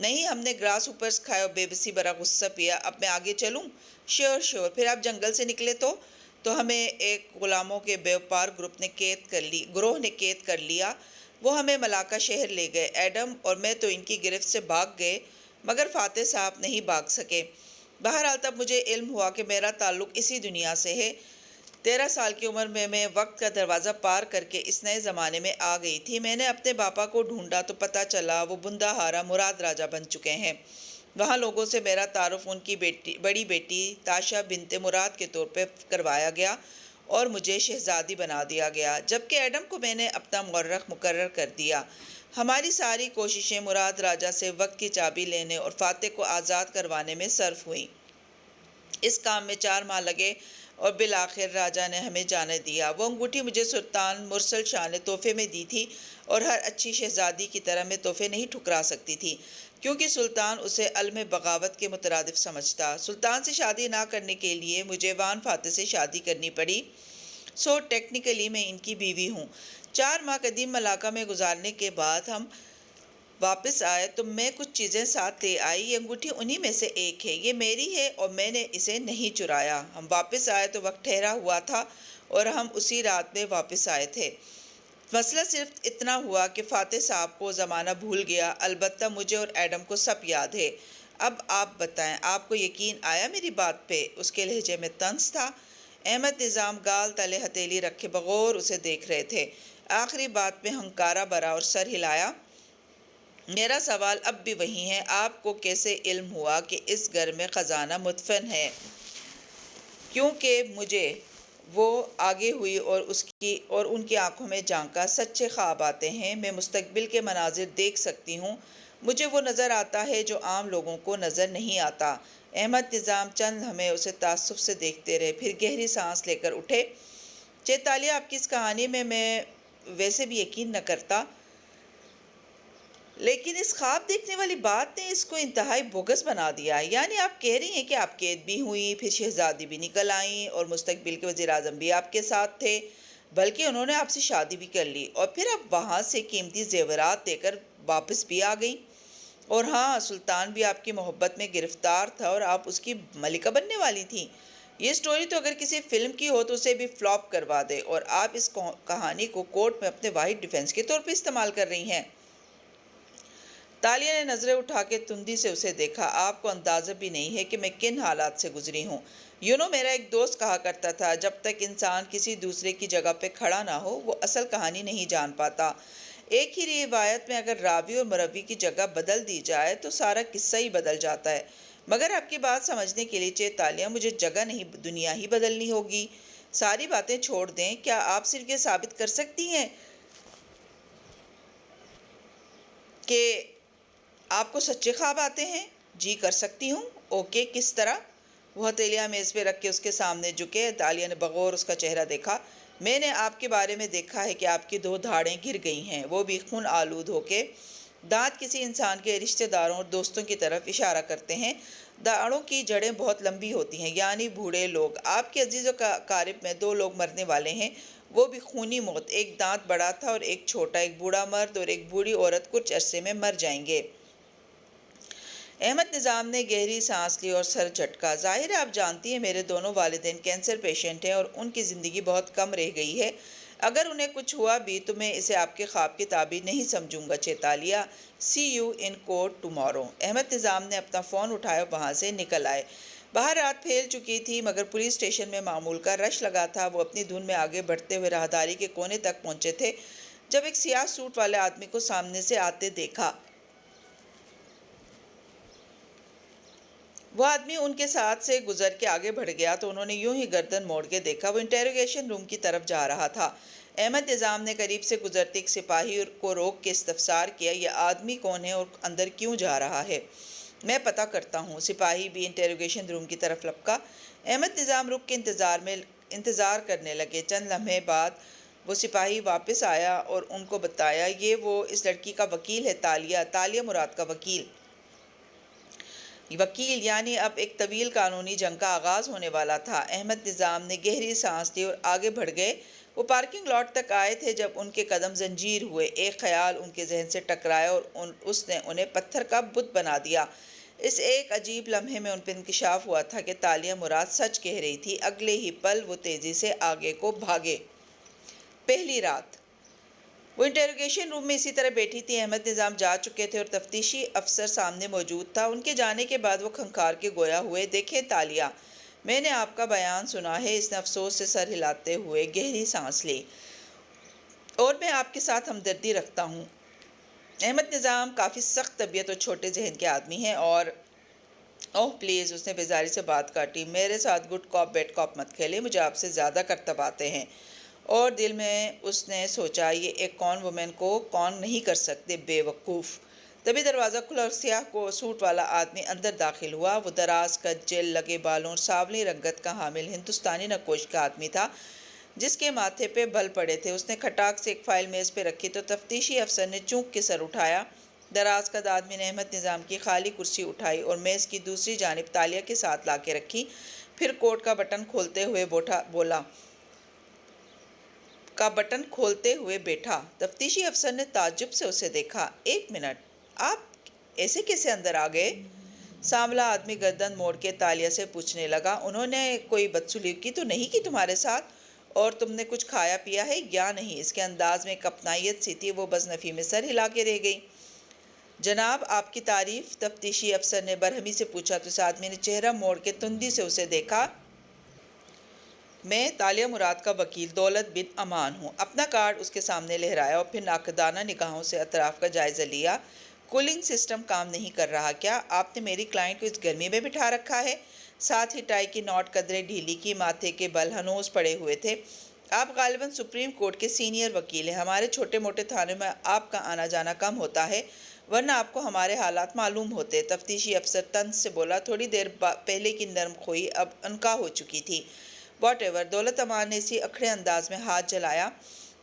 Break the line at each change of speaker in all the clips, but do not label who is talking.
نہیں، ہم نے گراس ہوپرز کھائے اور بے بسی بھرا غصہ پیا۔ اب میں آگے چلوں؟ Sure sure. پھر آپ جنگل سے نکلے تو ہمیں ایک غلاموں کے بیوپار گروہ نے قید کر لیا۔ وہ ہمیں ملاکا شہر لے گئے۔ ایڈم اور میں تو ان کی گرفت سے بھاگ گئے، مگر فاتح صاحب نہیں بھاگ سکے۔ بہرحال تب مجھے علم ہوا کہ میرا تعلق اسی دنیا سے ہے۔ 13 سال کی عمر میں وقت کا دروازہ پار کر کے اس نئے زمانے میں آ گئی تھی۔ میں نے اپنے باپا کو ڈھونڈا تو پتہ چلا وہ بندہ ہارا مراد راجہ بن چکے ہیں۔ وہاں لوگوں سے میرا تعارف ان کی بڑی بیٹی تاشا بنت مراد کے طور پہ کروایا گیا اور مجھے شہزادی بنا دیا گیا، جبکہ ایڈم کو میں نے اپنا مورخ مقرر کر دیا۔ ہماری ساری کوششیں مراد راجہ سے وقت کی چابی لینے اور فاتح کو آزاد کروانے میں صرف ہوئیں۔ اس کام میں 4 ماہ لگے اور بالآخر راجہ نے ہمیں جانے دیا۔ وہ انگوٹھی مجھے سلطان مرسل شاہ نے تحفے میں دی تھی اور ہر اچھی شہزادی کی طرح میں تحفے نہیں ٹھکرا سکتی تھی، کیونکہ سلطان اسے علم بغاوت کے مترادف سمجھتا۔ سلطان سے شادی نہ کرنے کے لیے مجھے وان فاتح سے شادی کرنی پڑی، سو ٹیکنیکلی میں ان کی بیوی ہوں۔ 4 ماہ قدیم ملاقہ میں گزارنے کے بعد ہم واپس آئے تو میں کچھ چیزیں ساتھ لے آئی۔ یہ انگوٹھی انہی میں سے ایک ہے۔ یہ میری ہے اور میں نے اسے نہیں چرایا۔ ہم واپس آئے تو وقت ٹھہرا ہوا تھا اور ہم اسی رات میں واپس آئے تھے۔ مسئلہ صرف اتنا ہوا کہ فاتح صاحب کو زمانہ بھول گیا، البتہ مجھے اور ایڈم کو سب یاد ہے۔ اب آپ بتائیں، آپ کو یقین آیا میری بات پہ؟ اس کے لہجے میں طنز تھا۔ احمد نظام گال تلے ہتھیلی رکھے بغور اسے دیکھ رہے تھے۔ آخری بات میں ہنکارا بھرا اور سر ہلایا۔ میرا سوال اب بھی وہی ہے، آپ کو کیسے علم ہوا کہ اس گھر میں خزانہ مدفن ہے؟ کیونکہ مجھے وہ آگے ہوئی اور ان کی آنکھوں میں جھانکا۔ سچے خواب آتے ہیں، میں مستقبل کے مناظر دیکھ سکتی ہوں، مجھے وہ نظر آتا ہے جو عام لوگوں کو نظر نہیں آتا۔ احمد نظام چند لمحے اسے تعصب سے دیکھتے رہے، پھر گہری سانس لے کر اٹھے۔ چیتالیہ، آپ کی اس کہانی میں ویسے بھی یقین نہ کرتا، لیکن اس خواب دیکھنے والی بات نے اس کو انتہائی بوگس بنا دیا ہے۔ یعنی آپ کہہ رہی ہیں کہ آپ قید بھی ہوئیں، پھر شہزادی بھی نکل آئیں اور مستقبل کے وزیر اعظم بھی آپ کے ساتھ تھے، بلکہ انہوں نے آپ سے شادی بھی کر لی، اور پھر آپ وہاں سے قیمتی زیورات دے کر واپس بھی آ گئیں، اور ہاں، سلطان بھی آپ کی محبت میں گرفتار تھا اور آپ اس کی ملکہ بننے والی تھیں۔ یہ سٹوری تو اگر کسی فلم کی ہو تو اسے بھی فلاپ کروا دے، اور آپ اس کہانی کو کورٹ میں اپنے واحد ڈیفنس کے طور پر استعمال کر رہی ہیں۔ تالیہ نے نظریں اٹھا کے تندی سے اسے دیکھا۔ آپ کو اندازہ بھی نہیں ہے کہ میں کن حالات سے گزری ہوں۔ میرا ایک دوست کہا کرتا تھا، جب تک انسان کسی دوسرے کی جگہ پہ کھڑا نہ ہو وہ اصل کہانی نہیں جان پاتا۔ ایک ہی روایت میں اگر راوی اور مروی کی جگہ بدل دی جائے تو سارا قصہ ہی بدل جاتا ہے۔ مگر آپ کی بات سمجھنے کے لیے چیتالیہ، مجھے جگہ نہیں دنیا ہی بدلنی ہوگی۔ ساری باتیں چھوڑ دیں، کیا آپ صرف یہ ثابت کر سکتی ہیں کہ آپ کو سچے خواب آتے ہیں؟ جی کر سکتی ہوں۔ اوکے، کس طرح؟ وہ ہتھیلیاں میز پہ رکھ کے اس کے سامنے جھکے۔ تالیہ نے بغور اس کا چہرہ دیکھا۔ میں نے آپ کے بارے میں دیکھا ہے کہ آپ کی 2 دھاڑیں گر گئی ہیں، وہ بھی خون آلود ہو کے۔ دانت کسی انسان کے رشتہ داروں اور دوستوں کی طرف اشارہ کرتے ہیں۔ داڑھوں کی جڑیں بہت لمبی ہوتی ہیں، یعنی بوڑھے لوگ۔ آپ کے عزیز و اقارب میں 2 لوگ مرنے والے ہیں، وہ بھی خونی موت۔ ایک دانت بڑا تھا اور ایک چھوٹا، ایک بوڑھا مرد اور ایک بوڑھی عورت کچھ عرصے میں مر جائیں گے۔ احمد نظام نے گہری سانس لی اور سر جھٹکا۔ ظاہر ہے آپ جانتی ہیں میرے دونوں والدین کینسر پیشنٹ ہیں اور ان کی زندگی بہت کم رہ گئی ہے۔ اگر انہیں کچھ ہوا بھی تو میں اسے آپ کے خواب کی تعبیر نہیں سمجھوں گا چیتالیہ۔ See you in court tomorrow. Ahmed Nizam نے اپنا فون اٹھایا اور وہاں سے نکل آئے۔ باہر رات پھیل چکی تھی، مگر پولیس اسٹیشن میں معمول کا رش لگا تھا۔ وہ اپنی دھن میں آگے بڑھتے ہوئے راہداری کے کونے تک پہنچے تھے جب ایک سیاہ سوٹ والے آدمی کو سامنے سے آتے دیکھا۔ وہ آدمی ان کے ساتھ سے گزر کے آگے بڑھ گیا تو انہوں نے یوں ہی گردن موڑ کے دیکھا۔ وہ انٹیروگیشن روم کی طرف جا رہا تھا۔ احمد نظام نے قریب سے گزرتے ایک سپاہی کو روک کے استفسار کیا، یہ آدمی کون ہے اور اندر کیوں جا رہا ہے؟ میں پتہ کرتا ہوں۔ سپاہی بھی انٹیروگیشن روم کی طرف لپکا۔ احمد نظام رک کے انتظار کرنے لگے۔ چند لمحے بعد وہ سپاہی واپس آیا اور ان کو بتایا، یہ وہ اس لڑکی کا وکیل ہے، تالیہ مراد کا وکیل۔ وکیل یعنی اب ایک طویل قانونی جنگ کا آغاز ہونے والا تھا۔ احمد نظام نے گہری سانس لی اور آگے بڑھ گئے۔ وہ پارکنگ لاٹ تک آئے تھے جب ان کے قدم زنجیر ہوئے۔ ایک خیال ان کے ذہن سے ٹکرایا اور اس نے انہیں پتھر کا بت بنا دیا۔ اس ایک عجیب لمحے میں ان پر انکشاف ہوا تھا کہ تالیہ مراد سچ کہہ رہی تھی۔ اگلے ہی پل وہ تیزی سے آگے کو بھاگے۔ پہلی رات وہ انٹروگیشن روم میں اسی طرح بیٹھی تھی۔ احمد نظام جا چکے تھے اور تفتیشی افسر سامنے موجود تھا۔ ان کے جانے کے بعد وہ کھنکھار کے گویا ہوئے، دیکھیں تالیہ، میں نے آپ کا بیان سنا ہے۔ اس نے افسوس سے سر ہلاتے ہوئے گہری سانس لی۔ اور میں آپ کے ساتھ ہمدردی رکھتا ہوں۔ احمد نظام کافی سخت طبیعت اور چھوٹے ذہن کے آدمی ہیں اور اوہ پلیز، اس نے بیزاری سے بات کاٹی، میرے ساتھ گڈ کاپ بیڈ کاپ مت کھیلے، مجھے آپ سے زیادہ کرتب آتے ہیں۔ اور دل میں اس نے سوچا، یہ ایک کون وومن کو کون نہیں کر سکتے، بے وقوف۔ تبھی دروازہ کھلا اور سیاہ سوٹ والا آدمی اندر داخل ہوا۔ وہ دراز قد، جیل لگے بالوں اور سانولی رنگت کا حامل ہندوستانی نقوش کا آدمی تھا جس کے ماتھے پہ بل پڑے تھے۔ اس نے کھٹاک سے ایک فائل میز پہ رکھی تو تفتیشی افسر نے چونک کے سر اٹھایا۔ دراز قد آدمی نے احمد نظام کی خالی کرسی اٹھائی اور میز کی دوسری جانب تالیہ کے ساتھ لا کے رکھی۔ پھر کوٹ کا بٹن کھولتے ہوئے بیٹھا۔ تفتیشی افسر نے تعجب سے اسے دیکھا۔ ایک منٹ، آپ ایسے کیسے اندر آ گئے؟ سانولا آدمی گردن موڑ کے تالیہ سے پوچھنے لگا، انہوں نے کوئی بدسلوکی تو نہیں کی تمہارے ساتھ؟ اور تم نے کچھ کھایا پیا ہے یا نہیں؟ اس کے انداز میں ایک اپنائیت سی تھی۔ وہ بزنفی میں سر ہلا کے رہ گئی۔ جناب، آپ کی تعریف؟ تفتیشی افسر نے برہمی سے پوچھا تو اس آدمی نے چہرہ موڑ کے تندی سے اسے دیکھا۔ میں تالیہ مراد کا وکیل دولت بن امان ہوں۔ اپنا کارڈ اس کے سامنے لہرایا اور پھر ناقدانہ نگاہوں سے اطراف کا جائزہ لیا۔ کولنگ سسٹم کام نہیں کر رہا کیا؟ آپ نے میری کلائنٹ کو اس گرمی میں بٹھا رکھا ہے؟ ساتھ ہی ٹائی کی نوٹ قدرے ڈھیلی کی، ماتھے کے بل ہنوز پڑے ہوئے تھے۔ آپ غالباً سپریم کورٹ کے سینئر وکیل ہیں۔ ہمارے چھوٹے موٹے تھانوں میں آپ کا آنا جانا کم ہوتا ہے، ورنہ آپ کو ہمارے حالات معلوم ہوتے۔ تفتیشی افسر طنز سے بولا۔ تھوڑی دیر پہلے کی نرم خوئی اب انکا ہو چکی تھی۔ واٹ ایور، دولت امان نے اسی اکھڑے انداز میں ہاتھ جلایا۔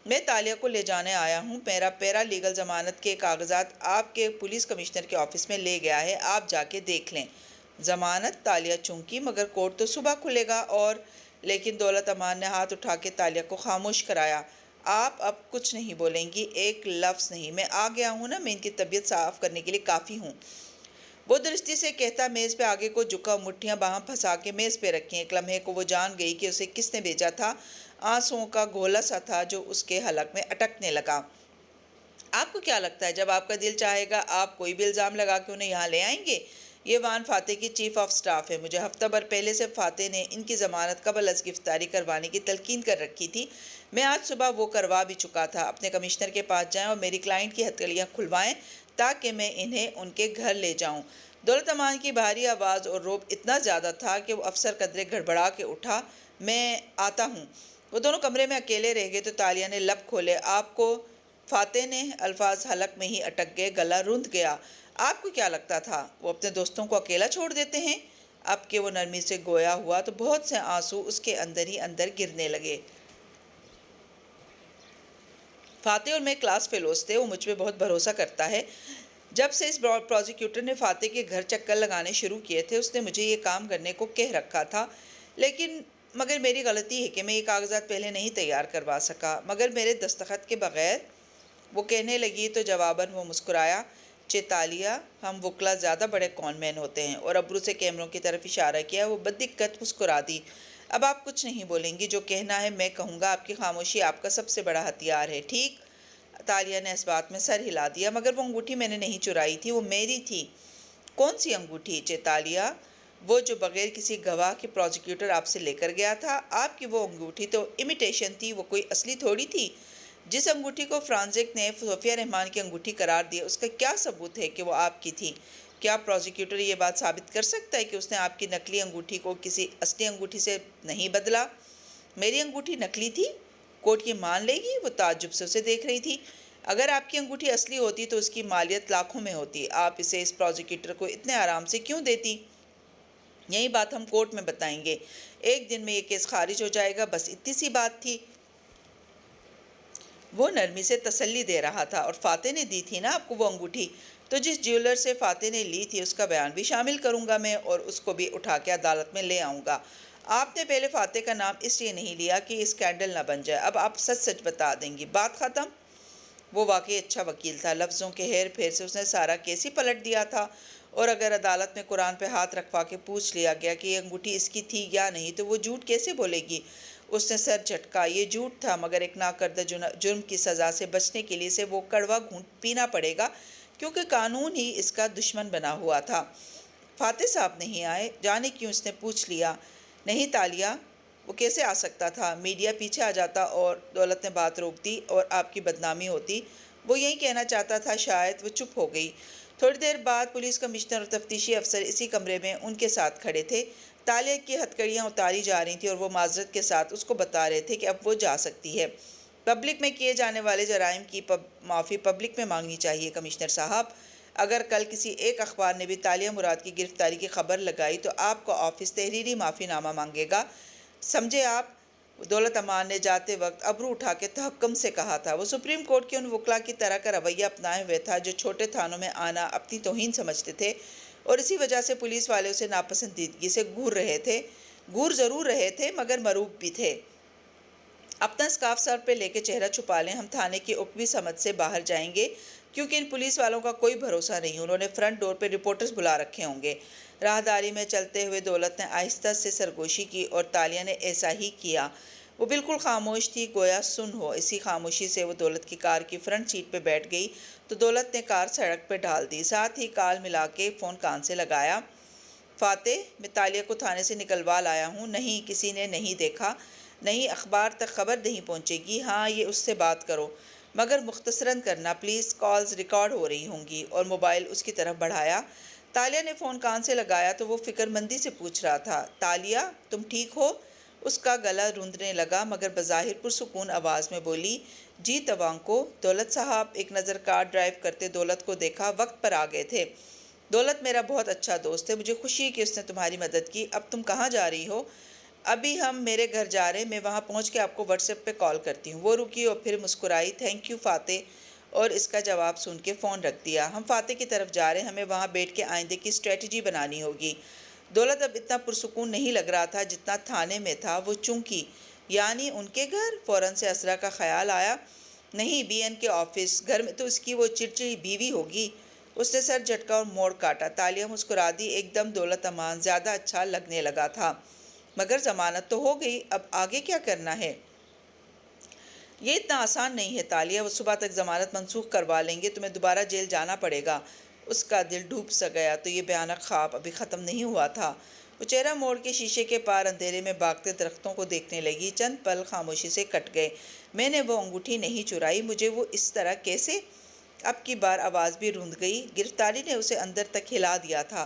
میں تالیہ کو لے جانے آیا ہوں۔ میرا پیرا لیگل ضمانت کے کاغذات آپ کے پولیس کمشنر کے آفس میں لے گیا ہے، آپ جا کے دیکھ لیں۔ ضمانت؟ تالیہ چونکی، مگر کورٹ تو صبح کھلے گا اور… لیکن دولت امان نے ہاتھ اٹھا کے تالیہ کو خاموش کرایا۔ آپ اب کچھ نہیں بولیں گی، ایک لفظ نہیں۔ میں آ گیا ہوں نا، میں ان کی طبیعت صاف کرنے کے لیے کافی ہوں۔ وہ درستی سے کہتا میز پہ آگے کو جھکا، مٹھیاں باہم پھنسا کے میز پہ رکھیں۔ ایک لمحے کو وہ جان گئی کہ اسے کس نے بھیجا تھا۔ آنسوؤں کا گھولا سا تھا جو اس کے حلق میں اٹکنے لگا۔ آپ کو کیا لگتا ہے جب آپ کا دل چاہے گا آپ کوئی بھی الزام لگا کے انہیں یہاں لے آئیں گے؟ یہ وان فاتح کی چیف آف سٹاف ہے۔ مجھے ہفتہ بھر پہلے سے فاتح نے ان کی ضمانت قبل از گرفتاری کروانے کی تلقین کر رکھی تھی۔ میں آج صبح وہ کروا بھی چکا تھا۔ اپنے کمشنر کے پاس جائیں اور میری کلائنٹ کی ہتھکڑیاں کھلوائیں تاکہ میں انہیں ان کے گھر لے جاؤں۔ دولت امان کی بھاری آواز اور روب اتنا زیادہ تھا کہ وہ افسر قدرے گھڑبڑا کے اٹھا۔ میں آتا ہوں۔ وہ دونوں کمرے میں اکیلے رہ گئے تو تالیہ نے لب کھولے۔ آپ کو؟ فاتح نے الفاظ حلق میں ہی اٹک گئے، گلا روندھ گیا۔ آپ کو کیا لگتا تھا وہ اپنے دوستوں کو اکیلا چھوڑ دیتے ہیں؟ اب کہ وہ نرمی سے گویا ہوا تو بہت سے آنسو اس کے اندر ہی اندر گرنے لگے۔ فاتح اور میں کلاس فیلوز تھے، وہ مجھ پہ بہت بھروسہ کرتا ہے۔ جب سے اس پروزیکیوٹر نے فاتح کے گھر چکر لگانے شروع کیے تھے اس نے مجھے یہ کام کرنے کو کہہ رکھا تھا، مگر میری غلطی ہے کہ میں یہ کاغذات پہلے نہیں تیار کروا سکا، مگر میرے دستخط کے بغیر۔ وہ کہنے لگی تو جواباً وہ مسکرایا۔ تالیہ، ہم وکلا زیادہ بڑے کون مین ہوتے ہیں، اور ابرو سے کیمروں کی طرف اشارہ کیا۔ وہ بددقت مسکرا دی۔ اب آپ کچھ نہیں بولیں گی، جو کہنا ہے میں کہوں گا۔ آپ کی خاموشی آپ کا سب سے بڑا ہتھیار ہے، ٹھیک؟ تالیہ نے اس بات میں سر ہلا دیا۔ مگر وہ انگوٹھی میں نے نہیں چرائی تھی، وہ میری تھی۔ کون سی انگوٹھی؟ تالیہ، وہ جو بغیر کسی گواہ کے پروزیکیوٹر آپ سے لے کر گیا تھا۔ آپ کی وہ انگوٹھی تو امیٹیشن تھی، وہ کوئی اصلی تھوڑی تھی۔ جس انگوٹھی کو فرانزک نے صوفیہ رحمان کی انگوٹھی قرار دیا، اس کا کیا ثبوت ہے کہ وہ آپ کی تھی؟ کیا پروزیکیوٹر یہ بات ثابت کر سکتا ہے کہ اس نے آپ کی نقلی انگوٹھی کو کسی اصلی انگوٹھی سے نہیں بدلا؟ میری انگوٹھی نقلی تھی؟ کورٹ یہ مان لے گی؟ وہ تعجب سے اسے دیکھ رہی تھی۔ اگر آپ کی انگوٹھی اصلی ہوتی تو اس کی مالیت لاکھوں میں ہوتی۔ آپ اسے اس پروزیکیوٹر کو اتنے آرام سے کیوں دیتی؟ یہی بات ہم کورٹ میں بتائیں گے، ایک دن میں یہ کیس خارج ہو جائے گا، بس اتنی سی بات تھی۔ وہ نرمی سے تسلی دے رہا تھا۔ اور فاتح نے دی تھی نا آپ کو وہ انگوٹھی؟ تو جس جیولر سے فاتح نے لی تھی اس کا بیان بھی شامل کروں گا میں اور اس کو بھی اٹھا کے عدالت میں لے آؤں گا۔ آپ نے پہلے فاتح کا نام اس لیے نہیں لیا کہ اسکینڈل نہ بن جائے، اب آپ سچ سچ بتا دیں گی، بات ختم۔ وہ واقعی اچھا وکیل تھا، لفظوں کے ہیر پھیر سے اس نے سارا کیس ہی پلٹ دیا تھا، اور اگر عدالت میں قرآن پہ ہاتھ رکھوا کے پوچھ لیا گیا کہ یہ انگوٹھی اس کی تھی یا نہیں تو وہ جھوٹ کیسے بولے گی؟ اس نے سر جھٹکا، یہ جھوٹ تھا، مگر ایک ناکردہ جرم کی سزا سے بچنے کے لیے اسے وہ کڑوا گھونٹ پینا پڑے گا کیونکہ قانون ہی اس کا دشمن بنا ہوا تھا۔ فاتح صاحب نہیں آئے، جانے کیوں اس نے پوچھ لیا۔ نہیں تالیہ، وہ کیسے آ سکتا تھا؟ میڈیا پیچھے آ جاتا اور دولت نے بات روک دی اور آپ کی بدنامی ہوتی۔ وہ یہی کہنا چاہتا تھا، شاید۔ وہ چپ ہو گئی۔ تھوڑی دیر بعد پولیس کمشنر اور تفتیشی افسر اسی کمرے میں ان کے ساتھ کھڑے تھے۔ تالیہ کی ہتھکڑیاں اتاری جا رہی تھیں اور وہ معذرت کے ساتھ اس کو بتا رہے تھے کہ اب وہ جا سکتی ہے۔ پبلک میں کیے جانے والے جرائم کی معافی پبلک میں مانگنی چاہیے کمشنر صاحب۔ اگر کل کسی ایک اخبار نے بھی تالیہ مراد کی گرفتاری کی خبر لگائی تو آپ کا آفس تحریری معافی نامہ مانگے گا، سمجھے آپ؟ دولت امان نے جاتے وقت ابرو اٹھا کے تحکم سے کہا تھا۔ وہ سپریم کورٹ کے ان وکلا کی طرح کا رویہ اپنائے ہوئے تھا جو چھوٹے تھانوں میں آنا اپنی توہین سمجھتے تھے اور اسی وجہ سے پولیس والے اسے ناپسندیدگی سے گھور رہے تھے۔ گھور ضرور رہے تھے مگر مروب بھی تھے۔ اپنا سکارف سر پہ لے کے چہرہ چھپا لیں، ہم تھانے کی عقبی سمت سے باہر جائیں گے کیونکہ ان پولیس والوں کا کوئی بھروسہ نہیں، انہوں نے فرنٹ ڈور پہ رپورٹرز بلا رکھے ہوں گے۔ راہداری میں چلتے ہوئے دولت نے آہستہ سے سرگوشی کی اور تالیہ نے ایسا ہی کیا۔ وہ بالکل خاموش تھی، گویا سن ہو۔ اسی خاموشی سے وہ دولت کی کار کی فرنٹ سیٹ پہ بیٹھ گئی تو دولت نے کار سڑک پہ ڈال دی، ساتھ ہی کال ملا کے فون کان سے لگایا۔ فاتح، میں تالیہ کو تھانے سے نکلوا لایا ہوں۔ نہیں، کسی نے نہیں دیکھا، نہیں اخبار تک خبر نہیں پہنچے گی۔ ہاں، یہ اس سے بات کرو مگر مختصراً کرنا پلیز، کالز ریکارڈ ہو رہی ہوں گی، اور موبائل اس کی طرف بڑھایا۔ تالیہ نے فون کان سے لگایا تو وہ فکر مندی سے پوچھ رہا تھا، تالیہ تم ٹھیک ہو؟ اس کا گلا روندنے لگا مگر بظاہر پرسکون آواز میں بولی، جی توانکو۔ دولت صاحب، ایک نظر کار ڈرائیو کرتے دولت کو دیکھا، وقت پر آ گئے تھے۔ دولت میرا بہت اچھا دوست ہے، مجھے خوشی ہے کہ اس نے تمہاری مدد کی۔ اب تم کہاں جا رہی ہو؟ ابھی ہم میرے گھر جا رہے ہیں، میں وہاں پہنچ کے آپ کو واٹس ایپ پہ کال کرتی ہوں۔ وہ رکی اور پھر مسکرائی، تھینک یو فاتح، اور اس کا جواب سن کے فون رکھ دیا۔ ہم فاتح کی طرف جا رہے ہیں، ہمیں وہاں بیٹھ کے آئندے کی اسٹریٹجی بنانی ہوگی۔ دولت اب اتنا پرسکون نہیں لگ رہا تھا جتنا تھانے میں تھا۔ وہ چونکی، یعنی ان کے گھر؟ فوراً سے اسرا کا خیال آیا۔ نہیں، بی این کے آفس، گھر میں تو اس کی وہ چڑچڑی بیوی ہوگی۔ اس نے سر جھٹکا اور موڑ کاٹا۔ تالیہ مسکرا دی، ایک دم دولت امان زیادہ اچھا لگنے لگا تھا۔ مگر ضمانت تو ہو گئی، اب آگے کیا کرنا ہے؟ یہ اتنا آسان نہیں ہے تالیہ، وہ صبح تک ضمانت منسوخ کروا لیں گے، تمہیں دوبارہ جیل جانا پڑے گا۔ اس کا دل ڈوب سا گیا تو یہ بھیانک خواب ابھی ختم نہیں ہوا تھا۔ وہ چہرہ موڑ کے شیشے کے پار اندھیرے میں بھاگتے درختوں کو دیکھنے لگی۔ چند پل خاموشی سے کٹ گئے۔ میں نے وہ انگوٹھی نہیں چرائی، مجھے وہ اس طرح کیسے؟ اب کی بار آواز بھی روندھ گئی۔ گرفتاری نے اسے اندر تک ہلا دیا تھا۔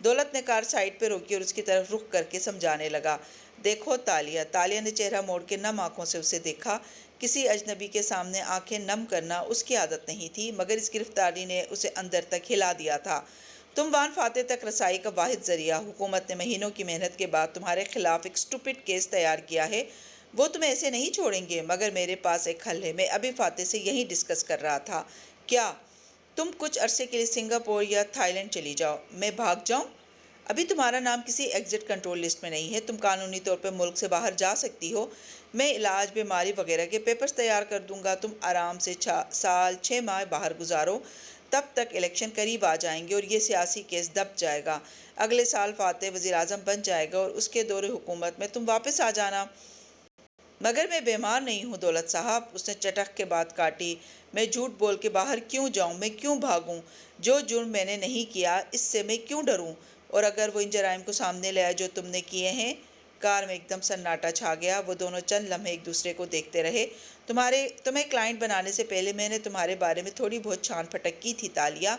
دولت نے کار سائیڈ پہ روکی اور اس کی طرف رخ کر کے سمجھانے لگا، دیکھو تالیہ۔ تالیہ نے چہرہ موڑ کے نم آنکھوں سے اسے دیکھا۔ کسی اجنبی کے سامنے آنکھیں نم کرنا اس کی عادت نہیں تھی مگر اس گرفتاری نے اسے اندر تک ہلا دیا تھا۔ تم وان فاتح تک رسائی کا واحد ذریعہ، حکومت نے مہینوں کی محنت کے بعد تمہارے خلاف ایک سٹوپڈ کیس تیار کیا ہے، وہ تمہیں ایسے نہیں چھوڑیں گے، مگر میرے پاس ایک حل ہے۔ میں ابھی فاتح سے یہی ڈسکس کر رہا تھا۔ کیا؟ تم کچھ عرصے کے لیے سنگاپور یا تھائی لینڈ چلی جاؤ۔ میں بھاگ جاؤں؟ ابھی تمہارا نام کسی ایگزٹ کنٹرول لسٹ میں نہیں ہے، تم قانونی طور پہ ملک سے باہر جا سکتی ہو۔ میں علاج، بیماری وغیرہ کے پیپرز تیار کر دوں گا، تم آرام سے 6 ماہ باہر گزارو، تب تک الیکشن قریب آ جائیں گے اور یہ سیاسی کیس دب جائے گا۔ اگلے سال فاتح وزیر اعظم بن جائے گا اور اس کے دور حکومت میں تم واپس آ جانا۔ مگر میں بیمار نہیں ہوں دولت صاحب، اس نے چٹخ کے بات کاٹی۔ میں جھوٹ بول کے باہر کیوں جاؤں؟ میں کیوں بھاگوں؟ جو جرم میں نے نہیں کیا اس سے میں کیوں ڈروں؟ اور اگر وہ ان جرائم کو سامنے لے آئے جو تم نے کیے ہیں؟ کار میں ایک دم سناٹا چھا گیا۔ وہ دونوں چند لمحے ایک دوسرے کو دیکھتے رہے۔ تمہیں کلائنٹ بنانے سے پہلے میں نے تمہارے بارے میں تھوڑی بہت چھان پھٹک کی تھی تالیہ۔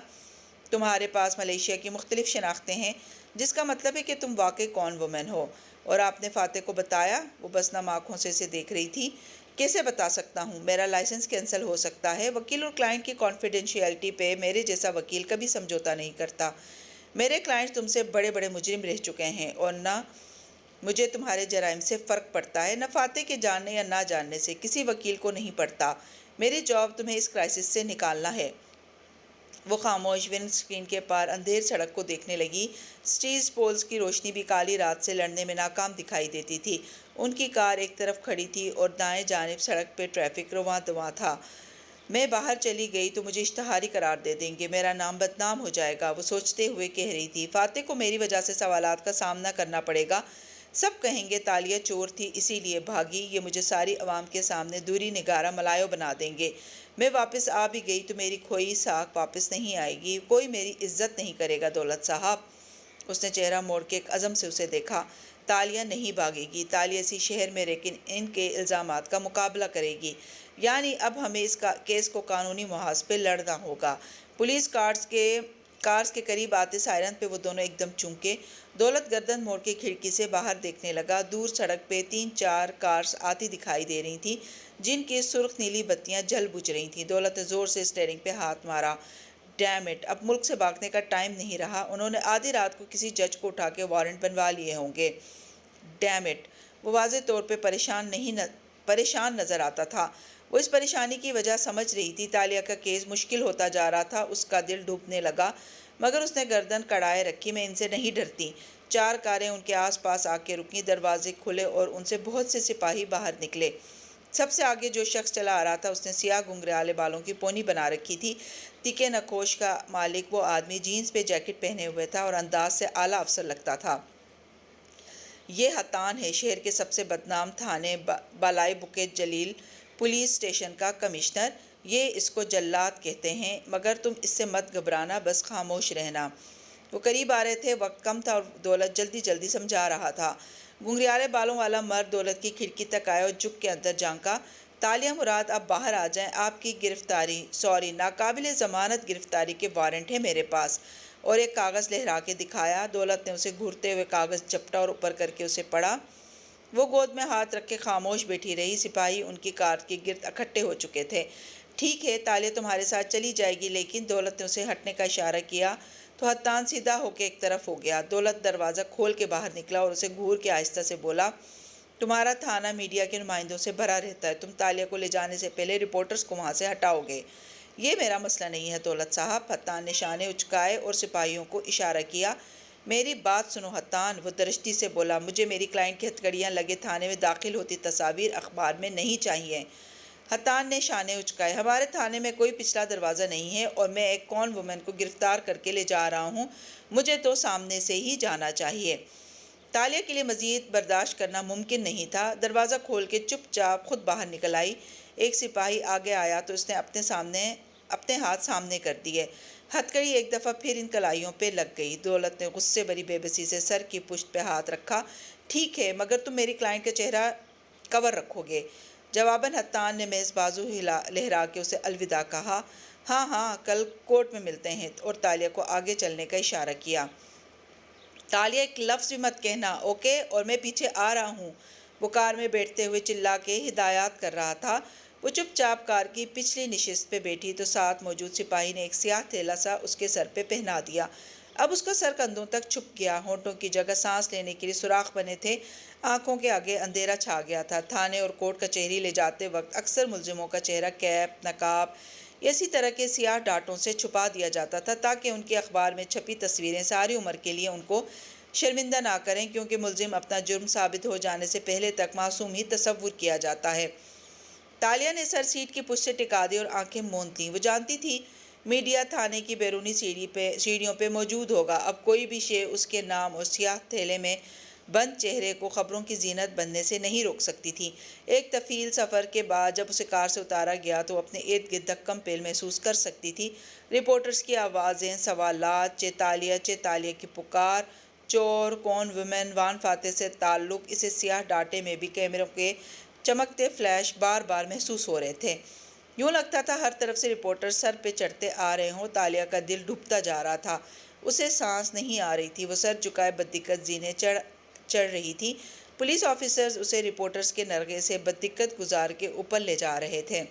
تمہارے پاس ملیشیا کی مختلف شناختیں ہیں، جس کا مطلب ہے کہ تم واقعی کون وومن ہو۔ اور آپ نے فاتح کو بتایا؟ وہ بس نم آنکھوں سے اسے دیکھ رہی تھی۔ کیسے بتا سکتا ہوں؟ میرا لائسنس کینسل ہو سکتا ہے۔ وکیل اور کلائنٹ کی کانفیڈینشیلٹی پہ میرے جیسا وکیل کبھی سمجھوتا نہیں کرتا۔ میرے کلائنٹ تم سے بڑے بڑے مجرم رہ چکے ہیں اور نہ مجھے تمہارے جرائم سے فرق پڑتا ہے، نہ فاتح کے جاننے یا نہ جاننے سے، کسی وکیل کو نہیں پڑتا۔ میری جاب تمہیں اس کرائسس سے نکالنا ہے۔ وہ خاموش ونڈ اسکرین کے پار اندھیر سڑک کو دیکھنے لگی۔ اسٹریٹ پولز کی روشنی بھی کالی رات سے لڑنے میں ناکام دکھائی دیتی تھی۔ ان کی کار ایک طرف کھڑی تھی اور دائیں جانب سڑک پہ ٹریفک رواں دواں تھا۔ میں باہر چلی گئی تو مجھے اشتہاری قرار دے دیں گے، میرا نام بدنام ہو جائے گا، وہ سوچتے ہوئے کہہ رہی تھی۔ فاتح کو میری وجہ سے سوالات کا سامنا کرنا پڑے گا، سب کہیں گے تالیہ چور تھی اسی لیے بھاگی، یہ مجھے ساری عوام کے سامنے دوری نگارہ ملائیو بنا دیں گے۔ میں واپس آ بھی گئی تو میری کھوئی ساکھ واپس نہیں آئے گی، کوئی میری عزت نہیں کرے گا دولت صاحب۔ اس نے چہرہ موڑ کے ایک عزم سے اسے دیکھا۔ تالیہ نہیں بھاگے گی، تالیہ اسی شہر میں لیکن ان کے الزامات کا مقابلہ کرے گی، یعنی اب ہمیں اس کیس کو قانونی محاذ پہ لڑنا ہوگا۔ پولیس کارز کے قریب آتے سائرن پہ وہ دونوں ایک دم چونکے۔ دولت گردن موڑ کے کھڑکی سے باہر دیکھنے لگا۔ دور سڑک پہ 3-4 کارز آتی دکھائی دے رہی تھیں جن کی سرخ نیلی بتیاں جل بجھ رہی تھیں۔ دولت نے زور سے اسٹیئرنگ پہ ہاتھ مارا۔ ڈیم اٹ، اب ملک سے بھاگنے کا ٹائم نہیں رہا، انہوں نے آدھی رات کو کسی جج کو اٹھا کے وارنٹ بنوا لیے ہوں گے۔ ڈیم اٹ، وہ واضح طور پہ پریشان نظر آتا تھا۔ وہ اس پریشانی کی وجہ سمجھ رہی تھی۔ تالیہ کا کیس مشکل ہوتا جا رہا تھا، اس کا دل ڈوبنے لگا، مگر اس نے گردن کڑائے رکھی۔ میں ان سے نہیں ڈرتی۔ 4 کاریں ان کے آس پاس آ کے رکیں، دروازے کھلے اور ان سے بہت سے سپاہی باہر نکلے۔ سب سے آگے جو شخص چلا آ رہا تھا اس نے سیاہ گھنگریالے بالوں کی پونی بنا رکھی تھی۔ تیکھے نقوش کا مالک وہ آدمی جینز پہ جیکٹ پہنے ہوئے تھا اور انداز سے اعلیٰ افسر لگتا تھا۔ یہ حتان ہے، شہر کے سب سے بدنام تھانے بالائی بکت جلیل پولیس اسٹیشن کا کمشنر۔ یہ اس کو جلاد کہتے ہیں، مگر تم اس سے مت گھبرانا، بس خاموش رہنا۔ وہ قریب آ رہے تھے، وقت کم تھا اور دولت جلدی جلدی سمجھا رہا تھا۔ گھنگریالے بالوں والا مرد دولت کی کھڑکی تک آیا اور جھک کے اندر جھانکا۔ تالیہ مراد اب باہر آ جائیں، آپ کی گرفتاری ناقابل ضمانت گرفتاری کے وارنٹ ہے میرے پاس، اور ایک کاغذ لہرا کے دکھایا۔ دولت نے اسے گھورتے ہوئے کاغذ جپٹا اور اوپر کر کے اسے پڑھا۔ وہ گود میں ہاتھ رکھ کے خاموش بیٹھی رہی۔ سپاہی ان کی کار کے گرد اکٹھے ہو چکے تھے۔ ٹھیک ہے، تالیہ تمہارے ساتھ چلی جائے گی، لیکن دولت نے اسے ہٹنے کا اشارہ کیا تو حتان سیدھا ہو کے ایک طرف ہو گیا۔ دولت دروازہ کھول کے باہر نکلا اور اسے گھور کے آہستہ سے بولا، تمہارا تھانہ میڈیا کے نمائندوں سے بھرا رہتا ہے، تم تالیہ کو لے جانے سے پہلے رپورٹرز کو وہاں سے ہٹاؤ گے۔ یہ میرا مسئلہ نہیں ہے دولت صاحب۔ حتان نے شانے اچکائے اور سپاہیوں کو اشارہ کیا۔ میری بات سنو حتان، وہ درشتی سے بولا، مجھے میری کلائنٹ کی ہتھکڑیاں لگے تھانے میں داخل ہوتی تصاویر اخبار میں نہیں چاہیے۔ حتان نے شانے اچکائے، ہمارے تھانے میں کوئی پچھلا دروازہ نہیں ہے اور میں ایک کون وومن کو گرفتار کر کے لے جا رہا ہوں، مجھے تو سامنے سے ہی جانا چاہیے۔ تالیہ کے لیے مزید برداشت کرنا ممکن نہیں تھا۔ دروازہ کھول کے چپ چاپ خود باہر نکل آئی۔ ایک سپاہی آگے آیا تو اس نے اپنے ہاتھ سامنے کر دیے۔ ہتھکڑی ایک دفعہ پھر ان کلائیوں پہ لگ گئی۔ دولت نے غصے بھری بے بسی سے سر کی پشت پہ ہاتھ رکھا۔ ٹھیک ہے، مگر تم میری کلائنٹ کا چہرہ کور رکھو گے۔ جواباً حتان نے محض بازو لہرا کے اسے الوداع کہا۔ ہاں ہاں، کل کورٹ میں ملتے ہیں، اور تالیہ کو آگے چلنے کا اشارہ کیا۔ تالیہ، ایک لفظ بھی مت کہنا، اوکے، اور میں پیچھے آ رہا ہوں۔ وہ کار میں بیٹھتے ہوئے چلا کے ہدایات کر رہا تھا۔ وہ چپ چاپ کار کی پچھلی نشست پہ بیٹھی تو ساتھ موجود سپاہی نے ایک سیاہ تھیلا سا اس کے سر پہ پہنا دیا۔ اب اس کا سر کندھوں تک چھپ گیا، ہونٹوں کی جگہ سانس لینے کے لیے سوراخ بنے تھے، آنکھوں کے آگے اندھیرا چھا گیا تھا۔ تھانے اور کورٹ کچہری لے جاتے وقت اکثر ملزموں کا چہرہ کیپ، نقاب یا اسی طرح کے سیاہ ڈاٹوں سے چھپا دیا جاتا تھا تاکہ ان کی اخبار میں چھپی تصویریں ساری عمر کے لیے ان کو شرمندہ نہ کریں، کیونکہ ملزم اپنا جرم ثابت ہو جانے سے پہلے تک معصوم ہی تصور کیا جاتا ہے۔ تالیہ نے سر سیٹ کی پشت سے ٹکا دی اور آنکھیں موند لیں۔ وہ جانتی تھی میڈیا تھانے کی بیرونی سیڑھیوں پہ موجود ہوگا۔ اب کوئی بھی شے اس کے نام اور سیاہ تھیلے میں بند چہرے کو خبروں کی زینت بننے سے نہیں روک سکتی تھی۔ ایک طویل سفر کے بعد جب اسے کار سے اتارا گیا تو اپنے ارد گرد دھکم پیل محسوس کر سکتی تھی۔ رپورٹرز کی آوازیں، سوالات، چہ تالیہ کی پکار، چور، کون وومن، وان فاتح سے تعلق، اسے سیاہ ڈاٹے میں بھی کیمروں کے چمکتے فلیش بار بار محسوس ہو رہے تھے۔ یوں لگتا تھا ہر طرف سے رپورٹر سر پہ چڑھتے آ رہے ہوں۔ تالیہ کا دل ڈوبتا جا رہا تھا، اسے سانس نہیں آ رہی تھی، وہ سر جھکائے بددقت زینے چڑھ رہی تھی۔ پولیس آفیسرز اسے رپورٹرز کے نرغے سے بددقت گزار کے اوپر لے جا رہے تھے۔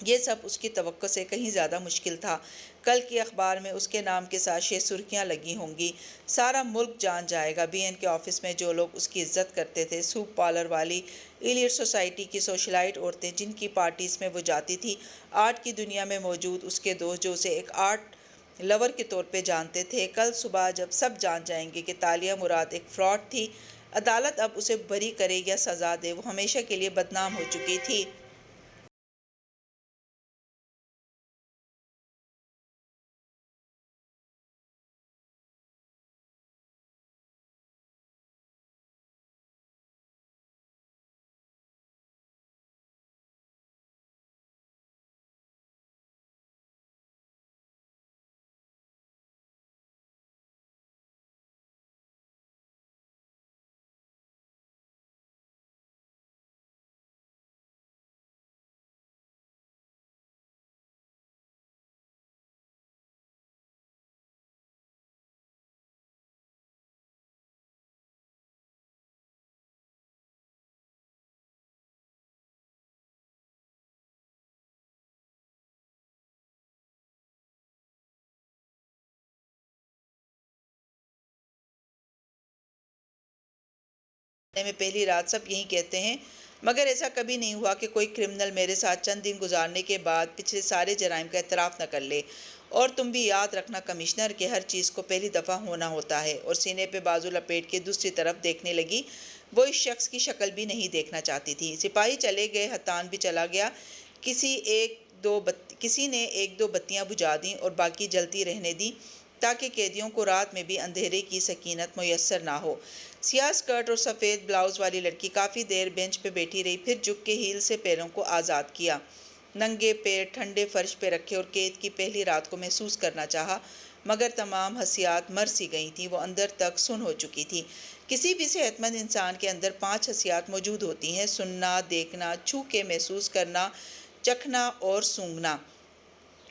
یہ سب اس کی توقع سے کہیں زیادہ مشکل تھا۔ کل کے اخبار میں اس کے نام کے ساتھ 6 سرخیاں لگی ہوں گی۔ سارا ملک جان جائے گا۔ بی این کے آفس میں جو لوگ اس کی عزت کرتے تھے، سوپ پارلر والی، ایلیٹ سوسائٹی کی سوشلائٹ عورتیں جن کی پارٹیز میں وہ جاتی تھی، آرٹ کی دنیا میں موجود اس کے دوست جو اسے ایک آرٹ لور کے طور پہ جانتے تھے، کل صبح جب سب جان جائیں گے کہ تالیہ مراد ایک فراڈ تھی، عدالت اب اسے بری کرے یا سزا دے، وہ ہمیشہ کے لیے بدنام ہو چکی تھی۔ میں پہلی رات سب یہی کہتے ہیں، مگر ایسا کبھی نہیں ہوا کہ کوئی کرمنل میرے ساتھ چند دن گزارنے کے بعد پچھلے سارے جرائم کا اعتراف نہ کر لے۔ اور تم بھی یاد رکھنا کمشنر کہ ہر چیز کو پہلی دفعہ ہونا ہوتا ہے۔ اور سینے پہ بازو لپیٹ کے دوسری طرف دیکھنے لگی۔ وہ اس شخص کی شکل بھی نہیں دیکھنا چاہتی تھی۔ سپاہی چلے گئے، حتان بھی چلا گیا، کسی نے ایک دو بتیاں بجھا دیں اور باقی جلتی رہنے دیں تاکہ قیدیوں کو رات میں بھی اندھیرے کی سکینت میسر نہ ہو۔ سیاہ اسکرٹ اور سفید بلاؤز والی لڑکی کافی دیر بینچ پہ بیٹھی رہی، پھر جھک کے ہیل سے پیروں کو آزاد کیا، ننگے پیر ٹھنڈے فرش پہ رکھے اور قید کی پہلی رات کو محسوس کرنا چاہا، مگر تمام حسیات مر سی گئی تھیں، وہ اندر تک سن ہو چکی تھی۔ کسی بھی صحت مند انسان کے اندر 5 حسیات موجود ہوتی ہیں: سننا، دیکھنا، چھو کے محسوس کرنا، چکھنا اور سونگھنا۔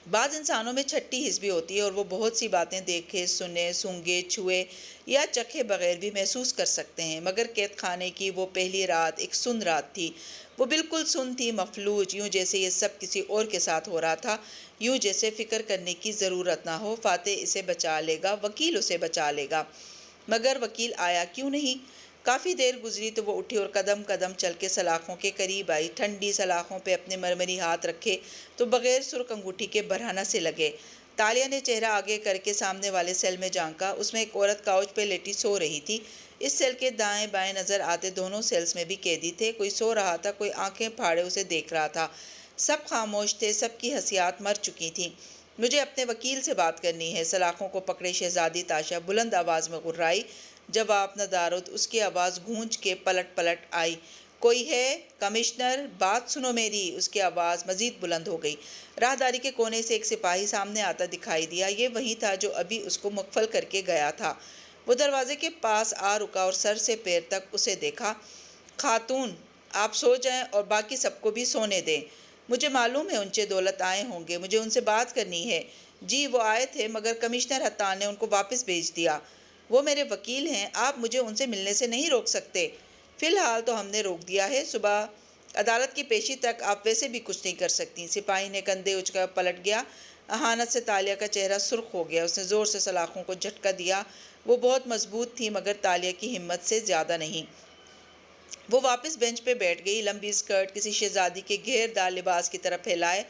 بعض انسانوں میں چھٹی حس بھی ہوتی ہے اور وہ بہت سی باتیں دیکھے، سنے، سونگھے، چھوئے یا چکھے بغیر بھی محسوس کر سکتے ہیں، مگر قید خانے کی وہ پہلی رات ایک سن رات تھی۔ وہ بالکل سن تھی، مفلوج، یوں جیسے یہ سب کسی اور کے ساتھ ہو رہا تھا، یوں جیسے فکر کرنے کی ضرورت نہ ہو، فاتح اسے بچا لے گا، وکیل اسے بچا لے گا۔ مگر وکیل آیا کیوں نہیں؟ کافی دیر گزری تو وہ اٹھی اور قدم قدم چل کے سلاخوں کے قریب آئی، ٹھنڈی سلاخوں پہ اپنے مرمری ہاتھ رکھے تو بغیر سرخ انگوٹھی کے برہنہ سے لگے۔ تالیہ نے چہرہ آگے کر کے سامنے والے سیل میں جھانکا، اس میں ایک عورت کاؤچ پہ لیٹی سو رہی تھی۔ اس سیل کے دائیں بائیں نظر آتے دونوں سیلز میں بھی قیدی تھے، کوئی سو رہا تھا، کوئی آنکھیں پھاڑے اسے دیکھ رہا تھا، سب خاموش تھے، سب کی حسیات مر چکی تھیں۔ مجھے اپنے وکیل سے بات کرنی ہے، سلاخوں کو پکڑے شہزادی تاشا بلند آواز میں غرائی۔ جواب نہ دارد، اس کی آواز گونج کے پلٹ پلٹ آئی۔ کوئی ہے؟ کمشنر، بات سنو میری۔ اس کی آواز مزید بلند ہو گئی۔ راہداری کے کونے سے ایک سپاہی سامنے آتا دکھائی دیا، یہ وہی تھا جو ابھی اس کو مغفل کر کے گیا تھا۔ وہ دروازے کے پاس آ رکا اور سر سے پیر تک اسے دیکھا۔ خاتون، آپ سو جائیں اور باقی سب کو بھی سونے دیں۔ مجھے معلوم ہے انچے دولت آئے ہوں گے، مجھے ان سے بات کرنی ہے۔ جی وہ آئے تھے، مگر کمشنر حتان نے ان کو واپس بھیج دیا۔ وہ میرے وکیل ہیں، آپ مجھے ان سے ملنے سے نہیں روک سکتے۔ فی الحال تو ہم نے روک دیا ہے، صبح عدالت کی پیشی تک آپ ویسے بھی کچھ نہیں کر سکتی۔ سپاہی نے کندھے اچکا پلٹ گیا۔ اہانت سے تالیہ کا چہرہ سرخ ہو گیا، اس نے زور سے سلاخوں کو جھٹکا دیا۔ وہ بہت مضبوط تھی مگر تالیہ کی ہمت سے زیادہ نہیں۔ وہ واپس بینچ پہ بیٹھ گئی، لمبی اسکرٹ کسی شہزادی کے گھیر دار لباس کی طرف پھیلائے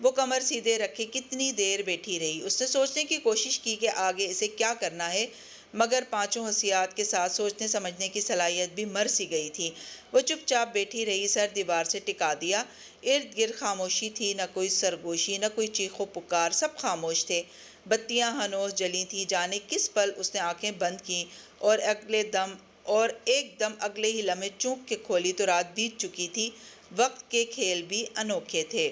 وہ کمر سیدھے رکھے کتنی دیر بیٹھی رہی۔ اس نے سوچنے کی کوشش کی کہ آگے اسے کیا کرنا ہے، مگر 5 حسیات کے ساتھ سوچنے سمجھنے کی صلاحیت بھی مر سی گئی تھی۔ وہ چپ چاپ بیٹھی رہی، سر دیوار سے ٹکا دیا۔ ارد گرد خاموشی تھی، نہ کوئی سرگوشی، نہ کوئی چیخ و پکار، سب خاموش تھے۔ بتیاں ہنوز جلی تھیں، جانے کس پل اس نے آنکھیں بند کیں اور ایک دم اگلے ہی لمحے چونک کے کھولی تو رات بیت چکی تھی۔ وقت کے کھیل بھی انوکھے تھے۔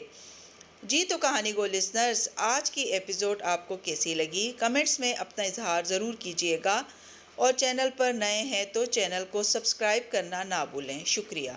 جی تو کہانی گو لسنرز، آج کی ایپیزوڈ آپ کو کیسی لگی؟ کمنٹس میں اپنا اظہار ضرور کیجیے گا، اور چینل پر نئے ہیں تو چینل کو سبسکرائب کرنا نہ بھولیں۔ شکریہ۔